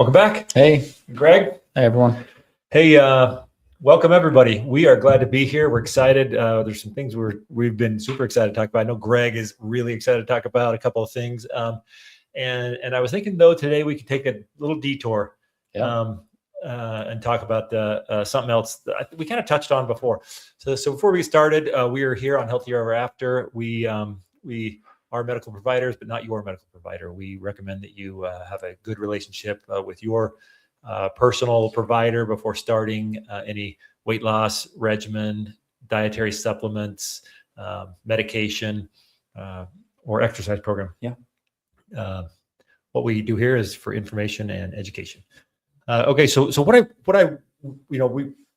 Welcome back. Hey, Greg. Hey, everyone. Hey, welcome everybody. We are glad to be here. We're excited. There's some things we've been super excited to talk about. I know Greg is really excited to talk about a couple of things. And I was thinking though, today we could take a little detour and talk about something else that we kind of touched on before. So before we started, we are here on Healthier Ever After. We are medical providers, but not your medical provider. We recommend that you have a good relationship with your personal provider before starting any weight loss regimen, dietary supplements, medication, or exercise program. What we do here is for information and education. Okay, so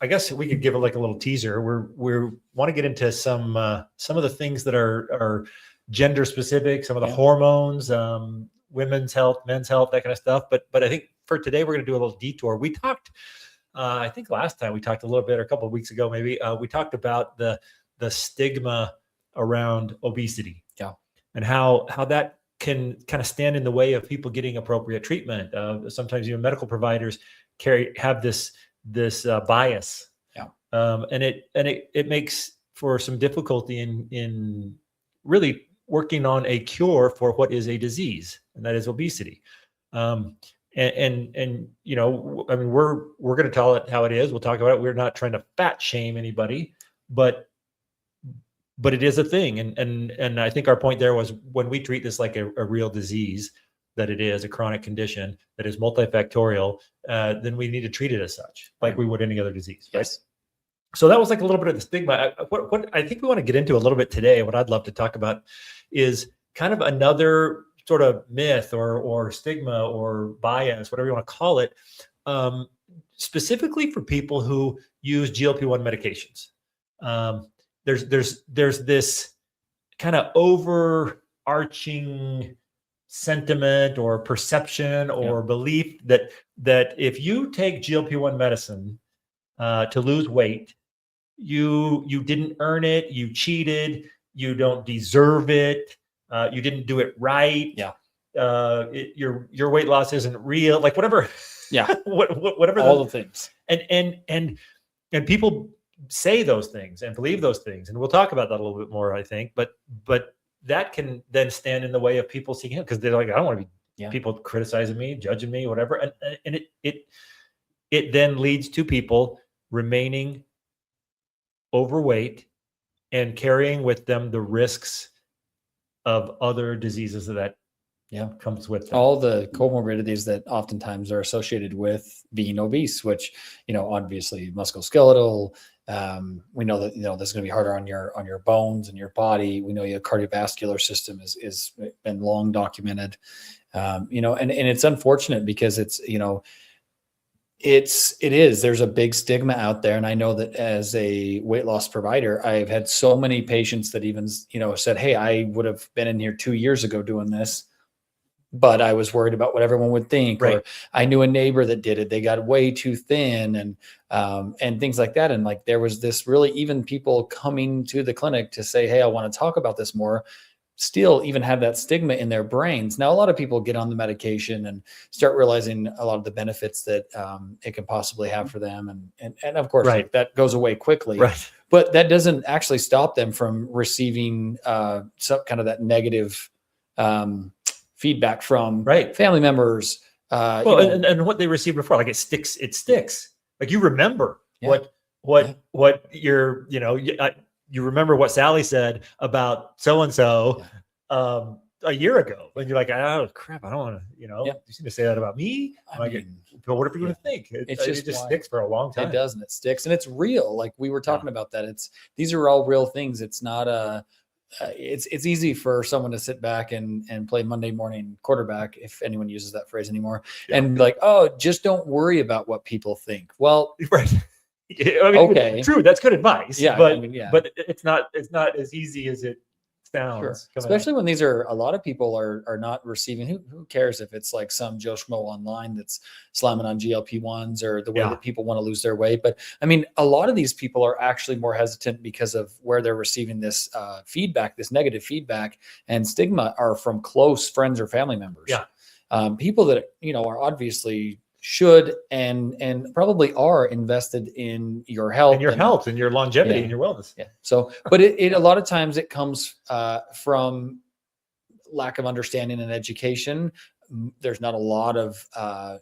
I guess we could give it like a little teaser. We want to get into some of the things that are gender specific, some of the hormones, women's health, men's health, that kind of stuff. But I think for today, we're going to do a little detour. We talked, I think last time we talked a little bit, or a couple of weeks ago, maybe, we talked about the stigma around obesity. And how that can kind of stand in the way of people getting appropriate treatment. Sometimes even medical providers have this bias. And it makes for some difficulty in really working on a cure for what is a disease, and that is obesity. And you know, I mean, we're going to tell it how it is. We'll talk about it. We're not trying to fat shame anybody, but it is a thing. And I think our point there was, when we treat this like a real disease, that it is a chronic condition that is multifactorial, then we need to treat it as such, like we would any other disease. Right? So that was like a little bit of the stigma. What I think we want to get into a little bit today, what I'd love to talk about, is kind of another sort of myth or stigma or bias, whatever you want to call it, specifically for people who use GLP-1 medications. There's this kind of overarching sentiment or perception or belief that if you take GLP-1 medicine to lose weight, you didn't earn it, you cheated, you don't deserve it, you didn't do it right. Your weight loss isn't real, like whatever. Whatever. All the things. And people say those things and believe those things, and we'll talk about that a little bit more, I think. But that can then stand in the way of people seeking help, because they're like, I don't want to be people criticizing me, judging me, whatever. And it then leads to people remaining overweight and carrying with them the risks of other diseases that comes with them. All the comorbidities that oftentimes are associated with being obese, which, you know, obviously musculoskeletal. We know that, you know, this is going to be harder on your bones and your body. We know your cardiovascular system is been long documented. You know, and it's unfortunate because it's, you know, there's a big stigma out there. And I know that as a weight loss provider, I've had so many patients that even, you know, said, hey, I would have been in here 2 years ago doing this, but I was worried about what everyone would think. Or I knew a neighbor that did it. They got way too thin and things like that. And like, there was this really, even people coming to the clinic to say, hey, I want to talk about this more, still even have that stigma in their brains. Now, a lot of people get on the medication and start realizing a lot of the benefits that it can possibly have for them. And of course, like, that goes away quickly, but that doesn't actually stop them from receiving some kind of that negative feedback from family members. And what they received before, like it sticks. Like you remember what your, you know, you remember what Sally said about so-and-so a year ago, and you're like, oh crap, I don't want to, you know, you seem to say that about me. But what are people going to think? It just sticks for a long time. It does, and it sticks, and it's real. Like we were talking about that. These are all real things. It's not it's easy for someone to sit back and play Monday morning quarterback, if anyone uses that phrase anymore, and be like, oh, just don't worry about what people think. Well, I mean, true. That's good advice. But it's not as easy as it sounds. Especially when these are, a lot of people are not receiving. Who cares if it's like some Joe Schmo online that's slamming on GLP-1s or the way that people want to lose their weight. But I mean, a lot of these people are actually more hesitant because of where they're receiving this feedback, this negative feedback and stigma, are from close friends or family members. People that, you know, are obviously should and probably are invested in your health and your health and your longevity and your wellness. Yeah. So, but it a lot of times it comes from lack of understanding and education. There's not a lot of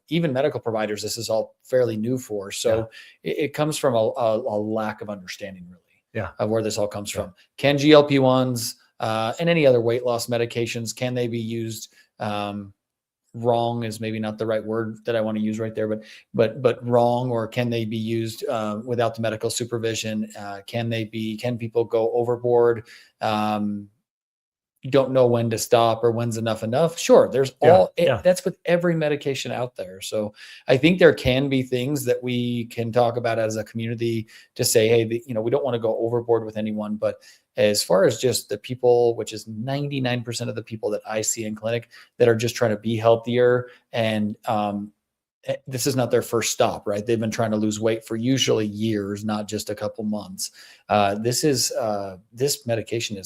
even medical providers. This is all fairly new for. So it comes from a lack of understanding, really, of where this all comes from. Can GLP-1s and any other weight loss medications, can they be used? Wrong is maybe not the right word that I want to use right there, but wrong, or can they be used without the medical supervision? Can people go overboard? You don't know when to stop or when's enough. Sure. There's that's with every medication out there. So I think there can be things that we can talk about as a community to say, hey, we don't want to go overboard with anyone, but as far as just the people, which is 99% of the people that I see in clinic that are just trying to be healthier, and this is not their first stop, right? They've been trying to lose weight for usually years, not just a couple months. This medication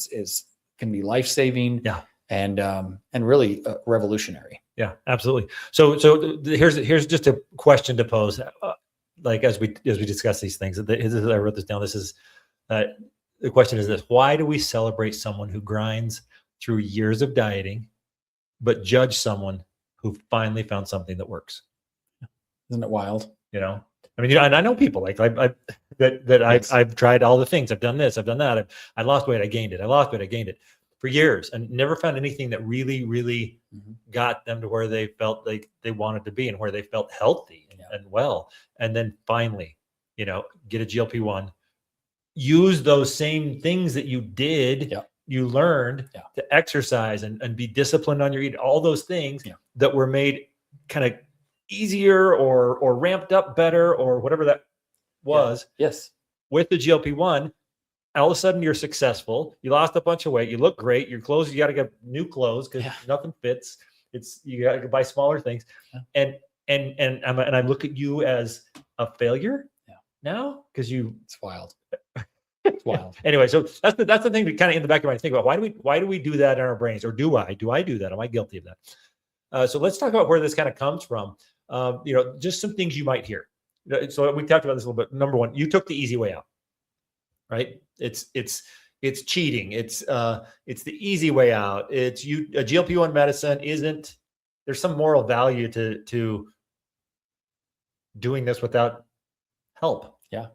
can be life-saving, and really revolutionary. Yeah, absolutely. So here's just a question to pose, like as we discuss these things. I wrote this down. This is the question is this: why do we celebrate someone who grinds through years of dieting, but judge someone who finally found something that works? Isn't it wild? I mean, and I know people like I've tried all the things. I've done this, I've done that. I lost weight, I gained it. I lost weight, I gained it for years, and never found anything that really, really got them to where they felt like they wanted to be and where they felt healthy and well. And then finally, get a GLP-1, use those same things that you did, you learned to exercise and be disciplined on your eating, all those things that were made kind of easier or ramped up better or whatever that was. Yes. With the GLP-1, all of a sudden you're successful. You lost a bunch of weight. You look great. Your clothes, you got to get new clothes because nothing fits. You got to buy smaller things. And I look at you as a failure now because it's wild. It's wild. Anyway, so that's the thing that kind of in the back of my mind think about. Why do we do that in our brains, or do I do that? Am I guilty of that? So let's talk about where this kind of comes from. Just some things you might hear. So we talked about this a little bit. Number one, you took the easy way out, right? It's cheating. It's the easy way out. A GLP-1 medicine isn't. There's some moral value to doing this without help. Yeah.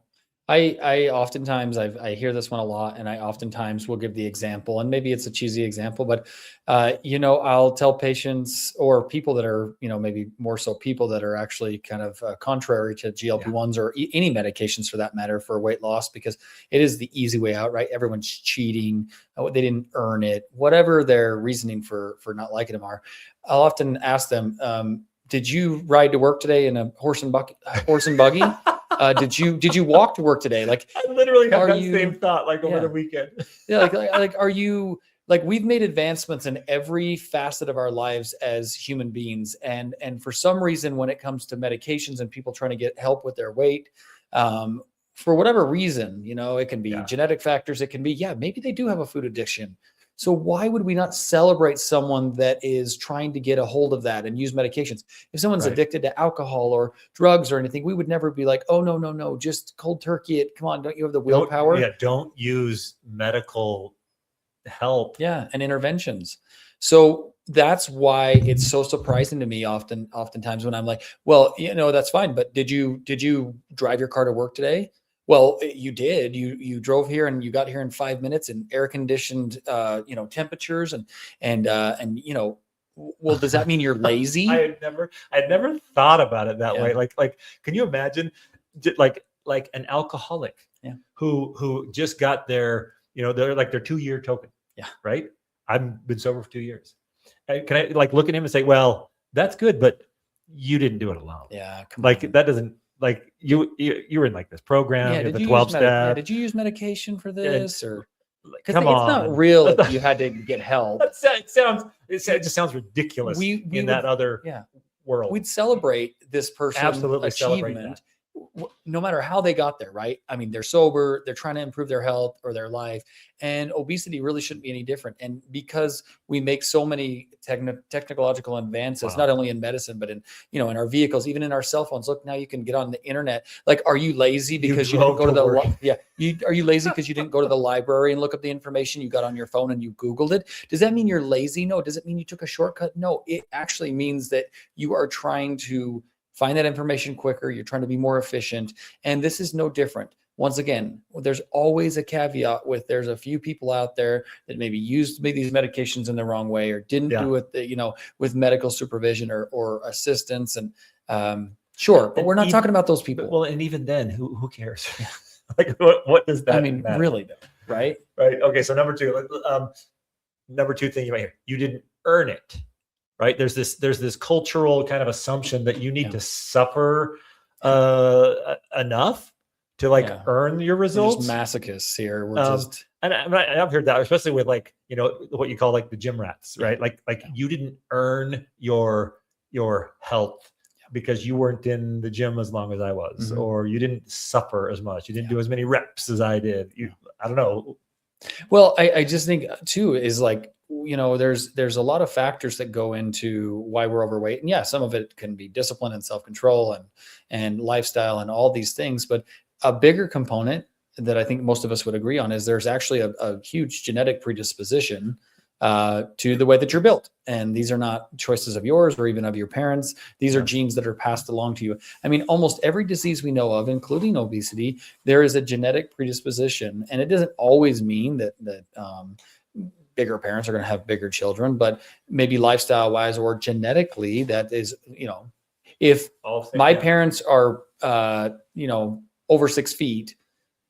I oftentimes I hear this one a lot, and I oftentimes will give the example, and maybe it's a cheesy example, but I'll tell patients or people that are, maybe more so people that are actually kind of contrary to GLP-1s or any medications for that matter for weight loss, because it is the easy way out, right? Everyone's cheating. They didn't earn it, whatever their reasoning for not liking them are. I'll often ask them, did you ride to work today in a horse and buggy? Did you walk to work today? Like, I literally had that same thought over the weekend. Like are you like, we've made advancements in every facet of our lives as human beings, and for some reason when it comes to medications and people trying to get help with their weight, for whatever reason, it can be genetic factors, it can be maybe they do have a food addiction. So why would we not celebrate someone that is trying to get a hold of that and use medications? If someone's addicted to alcohol or drugs or anything, we would never be like, oh, no, just cold turkey it. Come on, don't you have the willpower? Don't use medical help. And interventions. So that's why it's so surprising to me oftentimes when I'm like, well, that's fine, but did you drive your car to work today? Well, you did. You drove here and you got here in 5 minutes in air conditioned, temperatures and well, does that mean you're lazy? I had never thought about it that way. Like, can you imagine, like an alcoholic who just got their 2-year token? Right. I've been sober for 2 years. Can I look at him and say, well, that's good, but you didn't do it alone. Yeah. That doesn't. Like you were in this program, the 12-step. Did you use medication for this, or come on? It's not real if you had to get help. It just sounds ridiculous in that other world. We'd celebrate this person's achievement. no matter how they got there, right? I mean, they're sober, they're trying to improve their health or their life, and obesity really shouldn't be any different. And because we make so many technological advances, not only in medicine, but in, in our vehicles, even in our cell phones. Look, now you can get on the internet. Like, are you lazy because you didn't go to the, are you lazy because you didn't go to the library and look up the information you got on your phone and you Googled it? Does that mean you're lazy? No. Does it mean you took a shortcut? No, it actually means that you are trying to find that information quicker. You're trying to be more efficient. And this is no different. Once again, there's always a caveat with there's a few people out there that maybe used these medications in the wrong way or didn't do it, with medical supervision or assistance. And sure, but we're not talking about those people. Well, and even then, who cares? Like, what does that matter? Really though, right? Right. Okay. So number two thing you might hear, you didn't earn it. Right. There's this cultural kind of assumption that you need to suffer enough to earn your results. We're just masochists here. We're and I've heard that, especially with what you call the gym rats, right? Like you didn't earn your health because you weren't in the gym as long as I was, or you didn't suffer as much. You didn't do as many reps as I did. I don't know. Well, I just think too is there's a lot of factors that go into why we're overweight. And some of it can be discipline and self-control and lifestyle and all these things. But a bigger component that I think most of us would agree on is there's actually a huge genetic predisposition to the way that you're built. And these are not choices of yours or even of your parents. These are genes that are passed along to you. I mean, almost every disease we know of, including obesity, there is a genetic predisposition. And it doesn't always mean that bigger parents are going to have bigger children, but maybe lifestyle wise or genetically, that is, if my parents are, over 6 feet,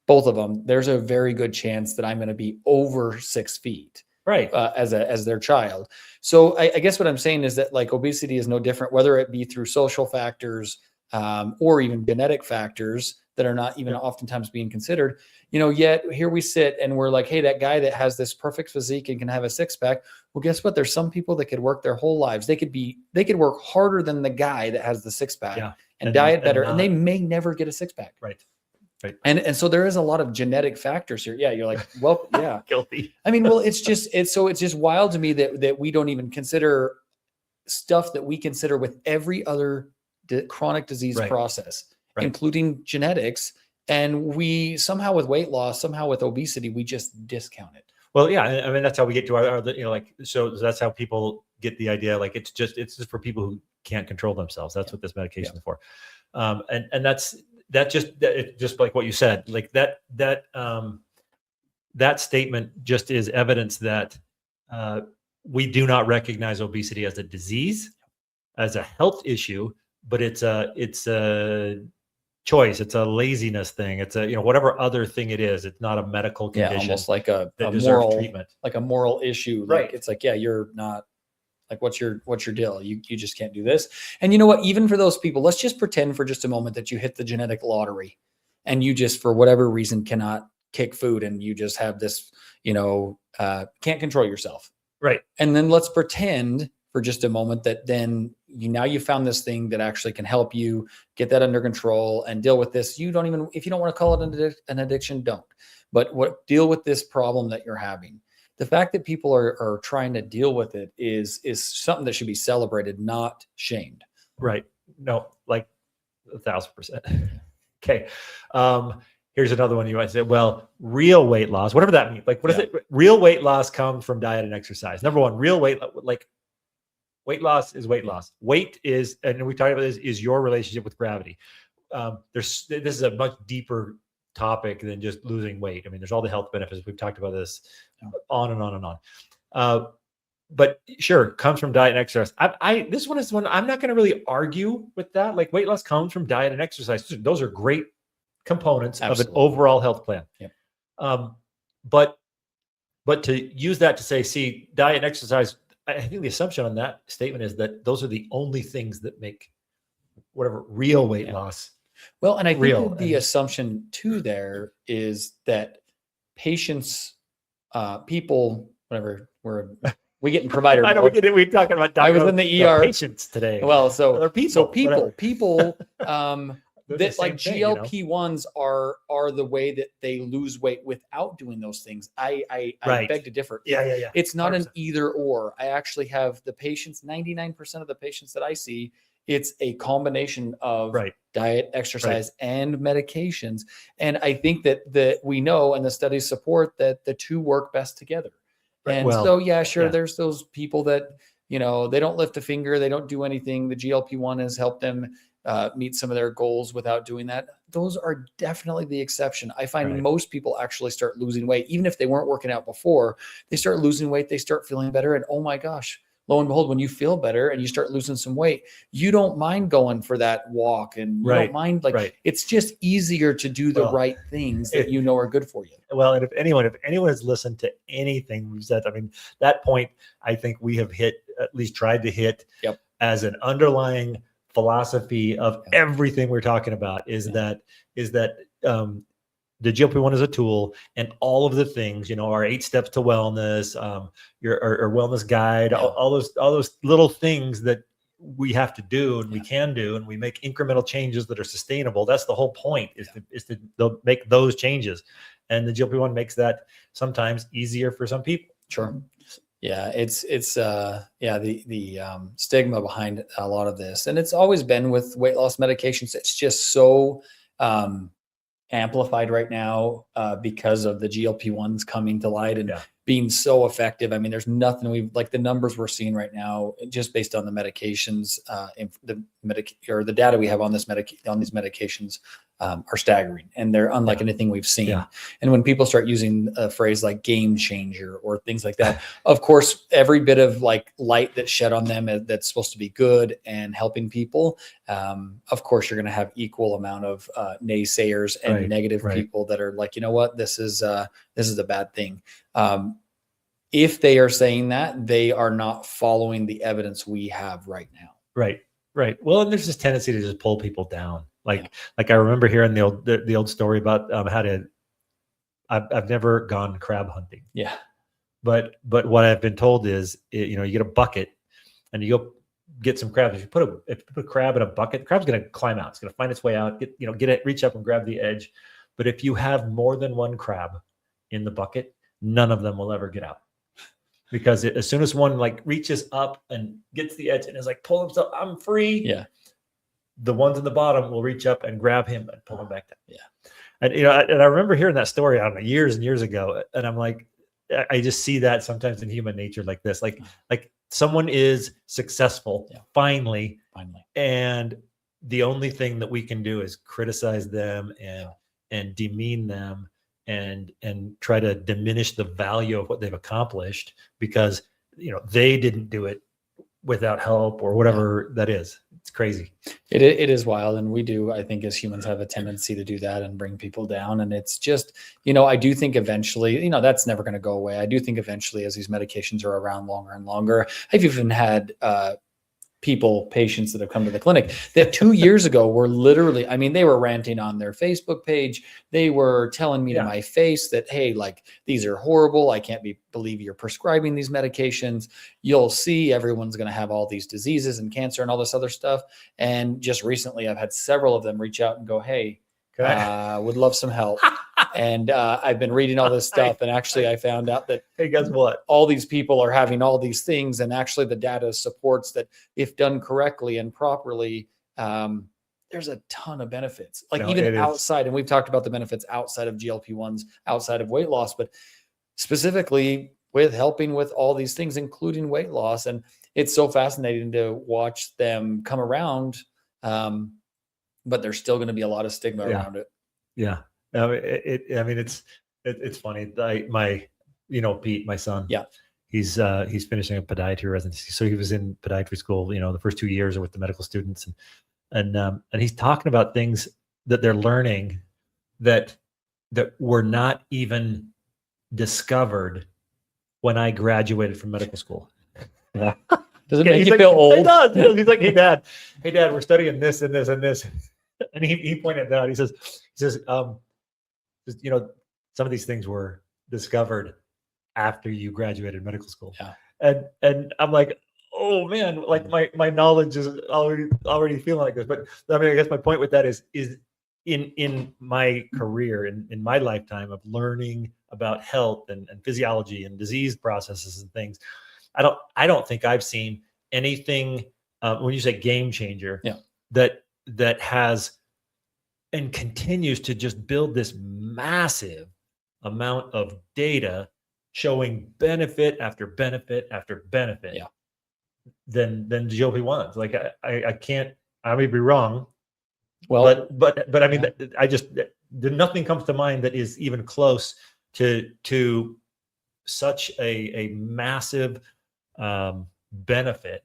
both of them, there's a very good chance that I'm going to be over 6 feet. Right. As their child. So I guess what I'm saying is that obesity is no different, whether it be through social factors or even genetic factors that are not even oftentimes being considered, yet here we sit and we're like, hey, that guy that has this perfect physique and can have a six pack. Well, guess what? There's some people that could work their whole lives. They could work harder than the guy that has the six pack and diet better. And they may never get a six pack. Right. Right. And so there is a lot of genetic factors here. Yeah. You're like, well, yeah. Guilty. I mean, well, it's just wild to me that we don't even consider stuff that we consider with every other chronic disease process, including genetics. And we somehow with weight loss, somehow with obesity, we just discount it. Well, yeah. I mean, that's how we get to so that's how people get the idea. It's just for people who can't control themselves. That's what this medication is for. And that's just like what you said, that statement just is evidence that we do not recognize obesity as a disease, as a health issue, but it's a choice. It's a laziness thing. It's a, whatever other thing it is. It's not a medical condition. Almost like a moral treatment, like a moral issue. Right. It's you're not. What's your deal? You just can't do this. And you know what? Even for those people, let's just pretend for just a moment that you hit the genetic lottery and you just, for whatever reason, cannot kick food and you just have this, can't control yourself. Right. And then let's pretend for just a moment that then you found this thing that actually can help you get that under control and deal with this. If you don't want to call it an addiction, don't. But deal with this problem that you're having. The fact that people are trying to deal with it is something that should be celebrated, not shamed. Right. No, 1,000%. Okay. Here's another one you might say, well, real weight loss, whatever that means. What is it? Real weight loss comes from diet and exercise. Number one, real weight loss is weight loss. Weight is, and we talked about this, is your relationship with gravity. This is a much deeper topic than just losing weight. I mean, there's all the health benefits. We've talked about this on and on and on. But sure, comes from diet and exercise. This one is one I'm not going to really argue with that. Weight loss comes from diet and exercise. Those are great components of an overall health plan. Yep. But to use that to say, see, diet and exercise, I think the assumption on that statement is that those are the only things that make whatever real weight loss. Well, and I think the assumption too there is that patients, people, whatever, we get in provider. I know we're talking about. I was in the ER. Patients today. Well, people they're the that like same thing, you know? GLP-1s are the way that they lose weight without doing those things. I Right. beg to differ. Yeah. It's not an 100%. either or. I actually have the patients, 99% of the patients that I see, it's a combination of Right. diet, exercise, and medications. And I think that we know, and the studies support, that the two work best together. Right. And Well, so, yeah, sure, yeah. there's those people that, they don't lift a finger, they don't do anything. The GLP-1 has helped them meet some of their goals without doing that. Those are definitely the exception. I find Right. most people actually start losing weight, even if they weren't working out before. They start losing weight, they start feeling better, and oh my gosh, lo and behold, when you feel better and you start losing some weight, you don't mind going for that walk, and you don't mind, like, Right. it's just easier to do the Well, right things that you know are good for you. Well, and if anyone has listened to anything we've said, I mean, that point, I think we have hit, at least tried to hit, Yep. as an underlying philosophy of Yeah. everything we're talking about is that the GLP-1 is a tool, and all of the things, our 8 steps to wellness, our wellness guide, Yeah. all those little things that we have to do and we can do, and we make incremental changes that are sustainable. That's the whole point, is to make those changes. And the GLP-1 makes that sometimes easier for some people. Sure. Yeah, it's the stigma behind a lot of this, and it's always been with weight loss medications. It's just so amplified right now because of the GLP-1s coming to light and being so effective. I mean, there's nothing like the numbers we're seeing right now, just based on the medications, the data we have on these medications are staggering, and they're unlike anything we've seen. Yeah. And when people start using a phrase like game changer or things like that, of course, every bit of like light that's shed on them that's supposed to be good and helping people, of course, you're going to have equal amount of naysayers and negative people that are like, you know what, this is a bad thing. If they are saying that, they are not following the evidence we have right now. Right. Well, and there's this tendency to just pull people down. Like I remember hearing the old story about I've never gone crab hunting. Yeah. But what I've been told is, you get a bucket and you go get some crabs. If you put a crab in a bucket, the crab's going to climb out. It's going to find its way out, get it, reach up and grab the edge. But if you have more than one crab in the bucket, none of them will ever get out. Because as soon as one like reaches up and gets the edge and is like, pull himself, I'm free. Yeah. The ones in the bottom will reach up and grab him and pull him back down. Yeah. And, and I remember hearing that story, I don't know, years and years ago. And I'm like, I just see that sometimes in human nature like this, like someone is successful finally. And the only thing that we can do is criticize them and demean them and try to diminish the value of what they've accomplished because, they didn't do it without help or whatever that is. It's crazy. It is wild. And we do, I think, as humans have a tendency to do that and bring people down. And it's just, I do think eventually, that's never going to go away. I do think eventually, as these medications are around longer and longer, I've even had patients that have come to the clinic that 2 years ago were literally, I mean, they were ranting on their Facebook page. They were telling me to my face that, hey, like, these are horrible. I can't believe you're prescribing these medications. You'll see everyone's going to have all these diseases and cancer and all this other stuff. And just recently, I've had several of them reach out and go, hey, would love some help. And I've been reading all this stuff. And actually, I found out that, hey, guess what? All these people are having all these things. And actually, the data supports that if done correctly and properly, there's a ton of benefits. Like even outside, and we've talked about the benefits outside of GLP-1s, outside of weight loss, but specifically with helping with all these things, including weight loss. And it's so fascinating to watch them come around. But there's still going to be a lot of stigma around it. Yeah. It's funny. Pete, my son, he's finishing a podiatry residency. So he was in podiatry school, the first 2 years with the medical students and he's talking about things that they're learning that were not even discovered when I graduated from medical school. Yeah. Does it make you feel old? It does. He's like, hey dad, we're studying this and this and this. And he pointed out, he says, some of these things were discovered after you graduated medical school. Yeah. And I'm like, oh man, like my knowledge is already feeling like this. But I mean, I guess my point with that is in my career, in my lifetime of learning about health and physiology and disease processes and things, I don't think I've seen anything when you say game changer, Yeah. that has and continues to just build this massive amount of data showing benefit after benefit after benefit. Yeah. Than GLP-1s. Like I can't. I may be wrong. Well, but I mean, nothing comes to mind that is even close to such a massive benefit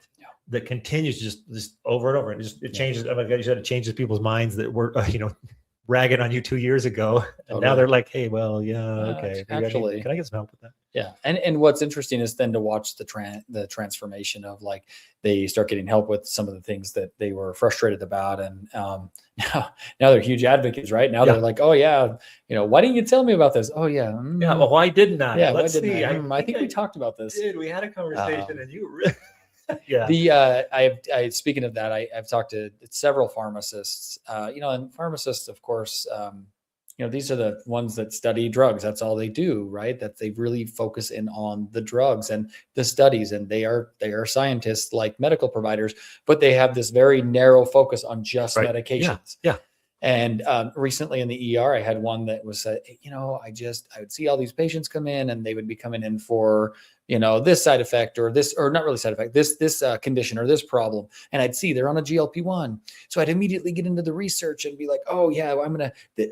that continues just over and over. And it changes. Oh my God, you said it changes people's minds that were ragging on you 2 years ago, and now they're like, hey, well, okay, actually, can I get some help with that? Yeah, and what's interesting is then to watch the transformation of, like, they start getting help with some of the things that they were frustrated about, and now they're huge advocates, right? Now they're like, oh yeah, why didn't you tell me about this? Oh yeah, yeah. Well, why didn't I? Yeah, let's see. I think we talked about this. We had a conversation, and you really. Yeah. I speaking of that, I've talked to several pharmacists, and pharmacists, of course, these are the ones that study drugs. That's all they do, right? That they really focus in on the drugs and the studies, and they are scientists like medical providers, but they have this very narrow focus on just medications. Yeah. And recently in the ER, I had one that was, I would see all these patients come in, and they would be coming in for, this side effect or this, or not really side effect, this condition or this problem. And I'd see they're on a GLP-1. So I'd immediately get into the research and be like, oh yeah,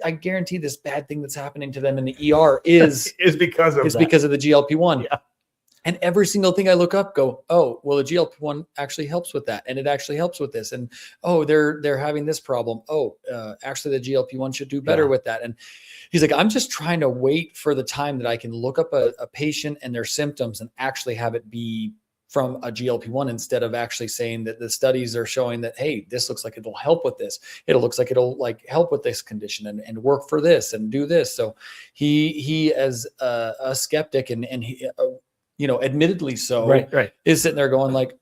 I guarantee this bad thing that's happening to them in the ER is because of the GLP-1. Yeah. And every single thing I look up, go, oh, well, the GLP-1 actually helps with that. And it actually helps with this. And, oh, they're having this problem. Oh, actually the GLP-1 should do better with that. And he's like, I'm just trying to wait for the time that I can look up a patient and their symptoms and actually have it be from a GLP-1, instead of actually saying that the studies are showing that, hey, this looks like it'll help with this. It looks like it'll help with this condition and work for this and do this. So he as a skeptic and he, admittedly so, right, is sitting there going like,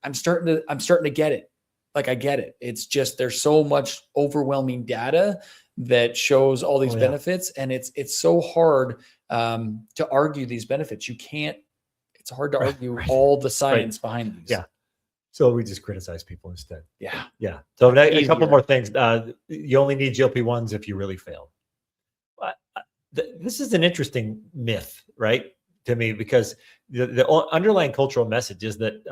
I'm starting to get it. Like, I get it. It's just, there's so much overwhelming data that shows all these benefits, and it's so hard to argue these benefits. It's hard to argue all the science behind these. Yeah. So we just criticize people instead. Yeah. Yeah. So a couple more things. You only need GLP-1s if you really fail. This is an interesting myth, right? To me, because the underlying cultural message is that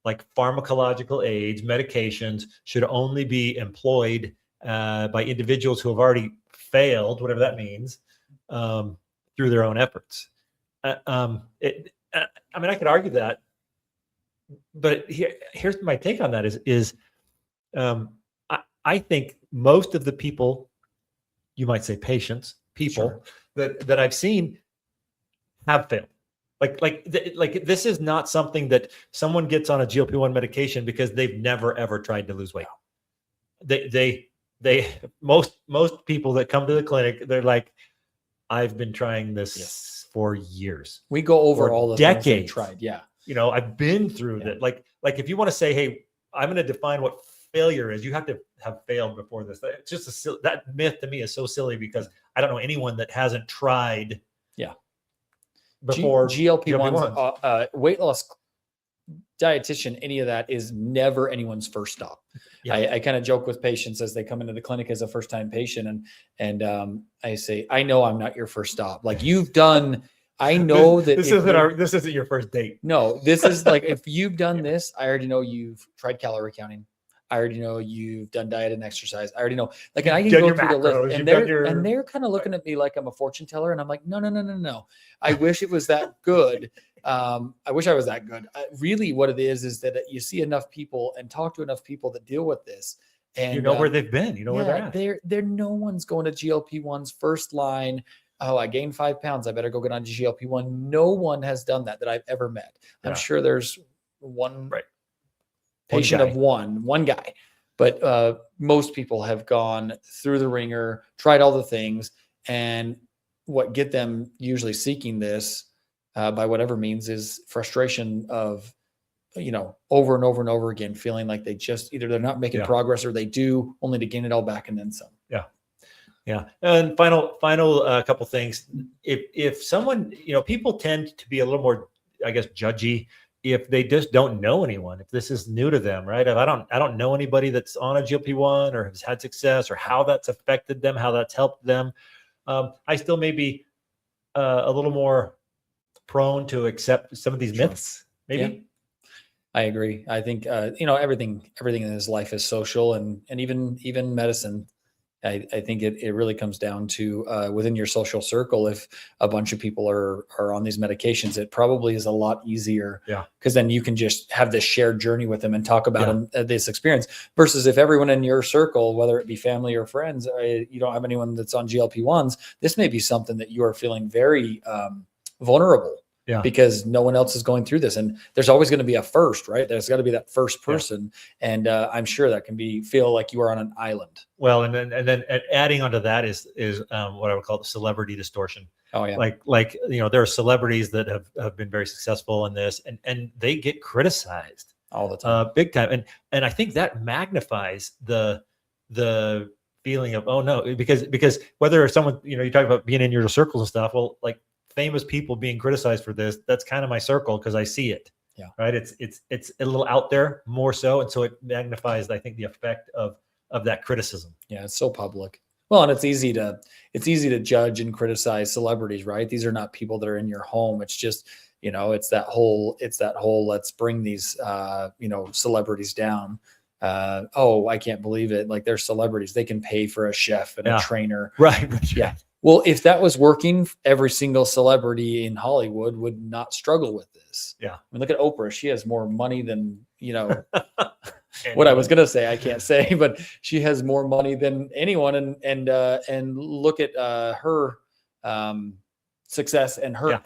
like pharmacological aids, medications should only be employed by individuals who have already failed, whatever that means, through their own efforts. I mean, I could argue that, but here's my take on that is I think most of the people, you might say patients, that I've seen have failed. Like this is not something that someone gets on a GLP-1 medication because they've never ever tried to lose weight. Most people that come to the clinic, they're like, I've been trying this for years. We go over all the decades. Things we tried. Yeah. I've been through that. Like if you want to say, hey, I'm going to define what failure is, you have to have failed before this. It's just that myth to me is so silly, because I don't know anyone that hasn't tried. Yeah. Before GLP-1s, weight loss dietitian, any of that is never anyone's first stop. Yeah. I kind of joke with patients as they come into the clinic as a first-time patient, and I say, I know I'm not your first stop. Like, you've done. I know that this isn't your first date. No, this is like, if you've done this, I already know you've tried calorie counting. I already know you've done diet and exercise. I already know, like, and I can go through the list, and they're kind of looking at me like I'm a fortune teller, and I'm like, no. I wish it was that good. I wish I was that good. Really, what it is that you see enough people and talk to enough people that deal with this, and where they've been. Where they're at. They're no one's going to GLP-1s first line. Oh, I gained 5 pounds. I better go get on GLP-1. No one has done that I've ever met. I'm sure there's one patient of one guy, but most people have gone through the ringer, tried all the things, and what get them usually seeking this by whatever means is frustration of over and over and over again, feeling like they just either they're not making progress or they do, only to gain it all back and then some. Yeah. Yeah. And final couple things. If someone, people tend to be a little more, I guess, judgy if they just don't know anyone, if this is new to them, right? If I don't know anybody that's on a GLP-1 or has had success or how that's affected them, how that's helped them, I still may be a little more prone to accept some of these myths, maybe. Yeah. I agree. I think, everything in his life is social, and even medicine. I think it really comes down to within your social circle. If a bunch of people are on these medications, it probably is a lot easier. Yeah. Because then you can just have this shared journey with them and talk about this experience. Versus if everyone in your circle, whether it be family or friends, you don't have anyone that's on GLP-1s, this may be something that you are feeling very vulnerable. Yeah. Because no one else is going through this, and there's always going to be a first, right? There's got to be that first person, and I'm sure that can feel like you are on an island. Well, and then adding onto that is what I would call the celebrity distortion. Oh yeah, like there are celebrities that have been very successful in this, and they get criticized all the time, big time, and I think that magnifies the feeling of, oh no, because whether someone, you talk about being in your circles and stuff, well, like famous people being criticized for this, that's kind of my circle because I see it. Yeah. Right. It's a little out there more so. And so it magnifies, I think, the effect of that criticism. Yeah. It's so public. Well, and it's easy to judge and criticize celebrities, right? These are not people that are in your home. It's just, it's that whole, let's bring these, celebrities down. I can't believe it. Like, they're celebrities. They can pay for a chef and a trainer. Right. Yeah. Well, if that was working, every single celebrity in Hollywood would not struggle with this. Yeah. I mean, look at Oprah. She has more money than, what I was going to say, I can't say, but she has more money than anyone. And look at her success and her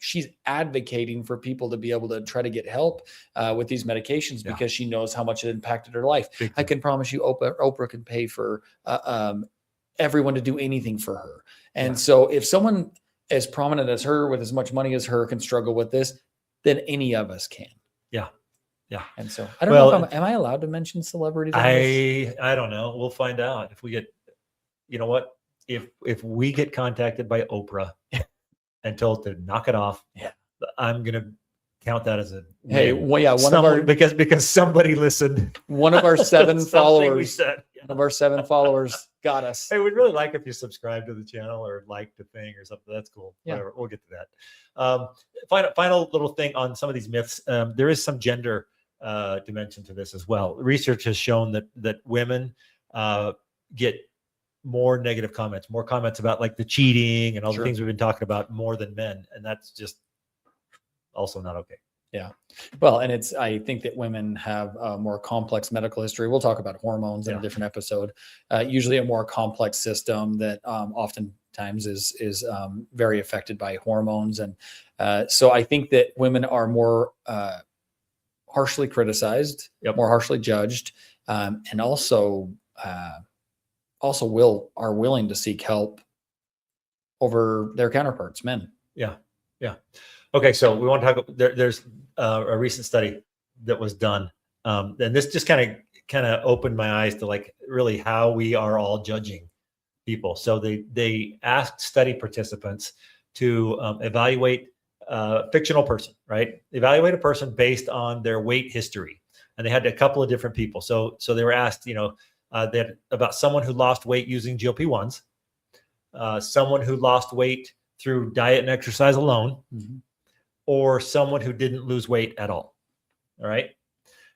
she's advocating for people to be able to try to get help with these medications because she knows how much it impacted her life. I can promise you Oprah can pay for everyone to do anything for her. And so if someone as prominent as her with as much money as her can struggle with this, then any of us can. Yeah. Yeah. And so I don't know if am I allowed to mention celebrities? I don't know. We'll find out if we get, if we get contacted by Oprah and told to knock it off, I'm going to count that as a win. Because somebody listened. One of our 7 followers. One of our 7 followers got us. Hey, we'd really like if you subscribe to the channel or like the thing or something. That's cool. Yeah. Whatever. We'll get to that. Final little thing on some of these myths. There is some gender dimension to this as well. Research has shown that women get more negative comments, more comments about like the cheating and all the things we've been talking about more than men. And that's just also not okay. Yeah. Well, and I think that women have a more complex medical history. We'll talk about hormones in a different episode. Usually a more complex system that oftentimes is very affected by hormones. And so I think that women are more harshly criticized, more harshly judged, and also are willing to seek help over their counterparts, men. Yeah. Yeah. Okay, so we want to talk. There's a recent study that was done, and this just kind of opened my eyes to like really how we are all judging people. So they asked study participants to evaluate a fictional person, right? Evaluate a person based on their weight history, and they had a couple of different people. So they were asked, they had about someone who lost weight using GLP-1s, someone who lost weight through diet and exercise alone. Mm-hmm. Or someone who didn't lose weight at all. All right.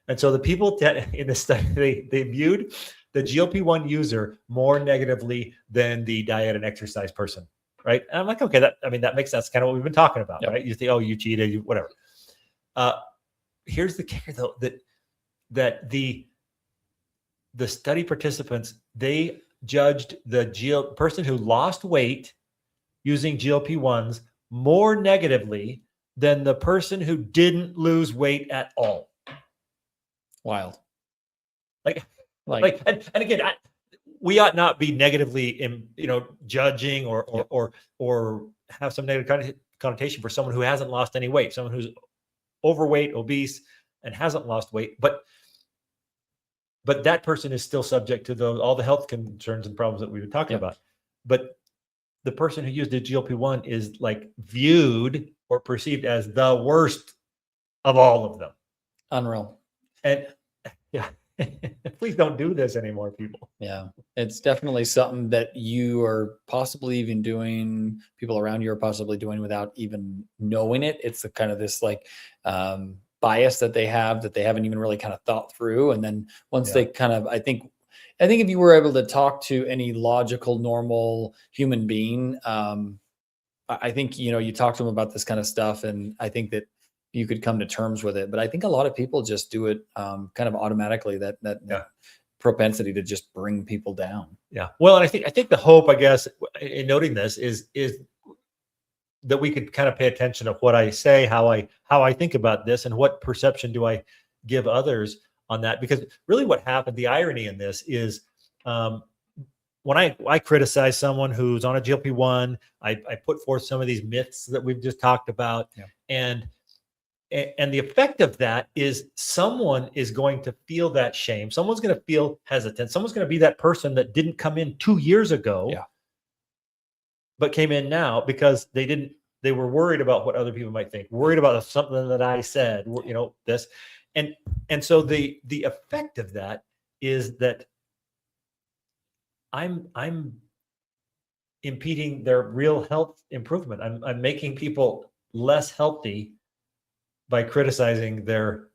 And so the people in the study, they viewed the GLP-1 user more negatively than the diet and exercise person. Right. And I'm like, okay, that makes sense. Kind of what we've been talking about, right? You think, oh, you cheated, whatever. Here's the kicker though, that the study participants, they judged the person who lost weight using GLP-1s more negatively than the person who didn't lose weight at all. Wild. And again, we ought not be negatively, judging or have some negative connotation for someone who hasn't lost any weight, someone who's overweight, obese, and hasn't lost weight, but that person is still subject to all the health concerns and problems that we've been talking about. But the person who used a GLP-1 is like viewed or perceived as the worst of all of them. Unreal. And yeah, please don't do this anymore, people. Yeah, it's definitely something that you are possibly even doing, people around you are possibly doing without even knowing it. It's the kind of this like bias that they have that they haven't even really kind of thought through. And then once they kind of, I think if you were able to talk to any logical, normal human being, I think, you talk to them about this kind of stuff, and I think that you could come to terms with it. But I think a lot of people just do it kind of automatically, that propensity to just bring people down. Yeah. Well, and I think the hope, I guess, in noting this is that we could kind of pay attention to what I say, how I think about this, and what perception do I give others on that. Because really what happened, the irony in this is when I criticize someone who's on a GLP-1, I put forth some of these myths that we've just talked about. And the effect of that is someone is going to feel that shame. Someone's going to feel hesitant. Someone's going to be that person that didn't come in 2 years ago, but came in now because they were worried about what other people might think, worried about something that I said, this. And so the effect of that is that I'm impeding their real health improvement. I'm making people less healthy by criticizing their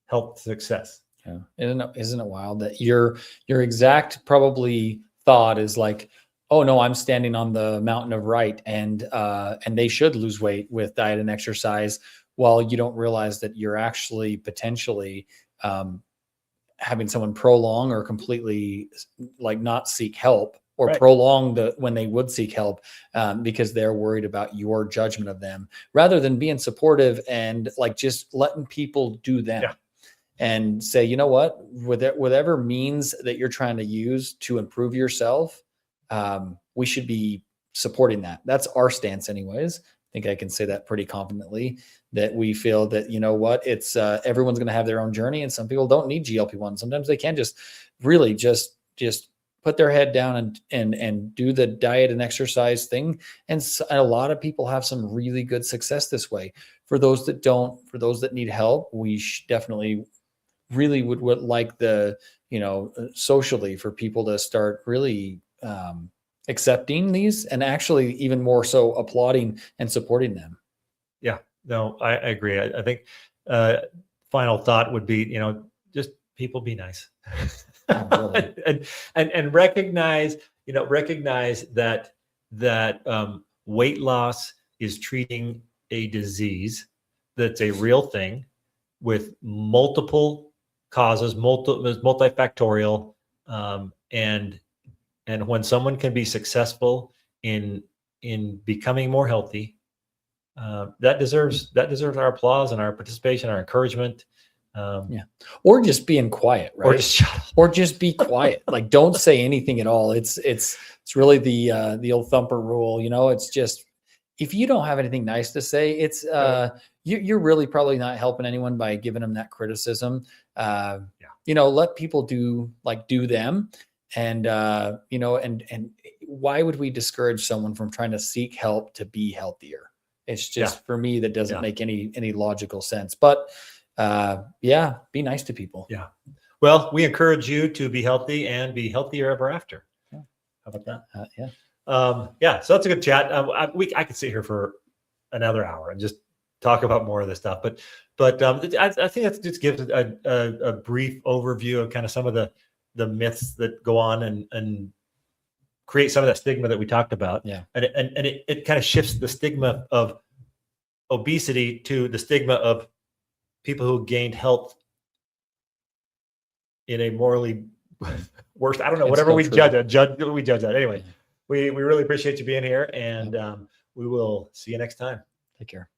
health success. Yeah. Isn't it wild that your exact probably thought is like, oh no, I'm standing on the mountain of right, and they should lose weight with diet and exercise, while you don't realize that you're actually potentially having someone prolong or completely like not seek help, or prolong when they would seek help because they're worried about your judgment of them, rather than being supportive and like just letting people do them. And say, you know what, whatever means that you're trying to use to improve yourself, we should be supporting that. That's our stance anyways. I think I can say that pretty confidently, that we feel that, you know what, it's everyone's going to have their own journey, and some people don't need GLP-1. Sometimes they can just really just put their head down and do the diet and exercise thing. And a lot of people have some really good success this way. For those that don't, for those that need help, we definitely really would like socially for people to start really accepting these, and actually even more so applauding and supporting them. Yeah, no, I agree. I think final thought would be, just people be nice. Oh, really? and recognize that weight loss is treating a disease that's a real thing with multiple causes, multifactorial, and when someone can be successful in becoming more healthy, that deserves our applause and our participation, our encouragement. Or just being quiet, right? Or just be quiet. Like, don't say anything at all. It's really the old thumper rule. It's just, if you don't have anything nice to say, it's you're really probably not helping anyone by giving them that criticism. Let people do them. And and why would we discourage someone from trying to seek help to be healthier? It's just, for me, that doesn't make any logical sense. But be nice to people. Yeah. Well, we encourage you to be healthy and be healthier ever after. How about that? So that's a good chat. I could sit here for another hour and just talk about more of this stuff, but I think that just gives a brief overview of kind of some of the myths that go on and create some of that stigma that we talked about. And it kind of shifts the stigma of obesity to the stigma of people who gained health in a morally worse, I don't know, whatever we judge that. Anyway, we really appreciate you being here, and we will see you next time. Take care.